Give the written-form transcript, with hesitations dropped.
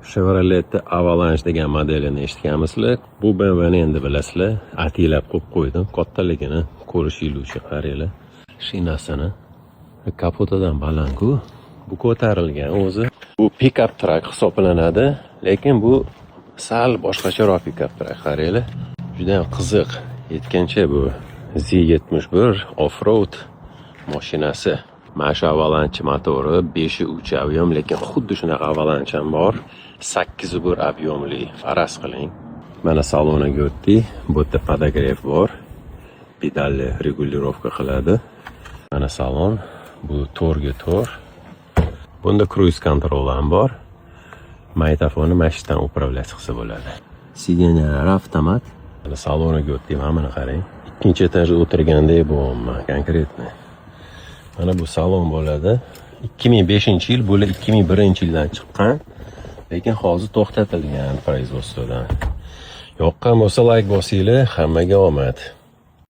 Chevrolet Avalanche degan modelini eshitganmisizlar? Bu BMWni endi bilasizlar. Atilab qo'yib qo'ydim. Kattaligini ko'rishingiz uchun qaranglar. Shinasini kapotidan baland-ku. Bu ko'tarilgan o'zi. Bu pick-up truck hisoblanadi, lekin bu sal boshqacharoq pick-up truck. Qaranglar. Juda ham qiziq. Yetgancha bu Z71 off-road mashinasi. Mana shu Avalanche motori 5.3 avyom, lekin xuddi shunaqa Avalanche ham bor. 8.1 avyomli. Faraz qiling. Mana saloniga o'tdik. Bu yerda podogref bor. Pedalni regulirovka qiladi. Mana salon. Bu to'rga to'r. Bunda cruise control ham bor. Magnitofonni mashinadan upravlyash qilsa bo'ladi. Sideniyalar avtomat. Mana saloniga o'tdik. Mana buni qarang. Ikkinchi etajda o'tirgandek bo'laman, konkretni. Mana bu salon bo'ladi. 2005-yil, bular 2001-yildan chiqqan, lekin hozir to'xtatilgan производствоdan. Yoqqan bo'lsa like bosinglar, hammaga omad.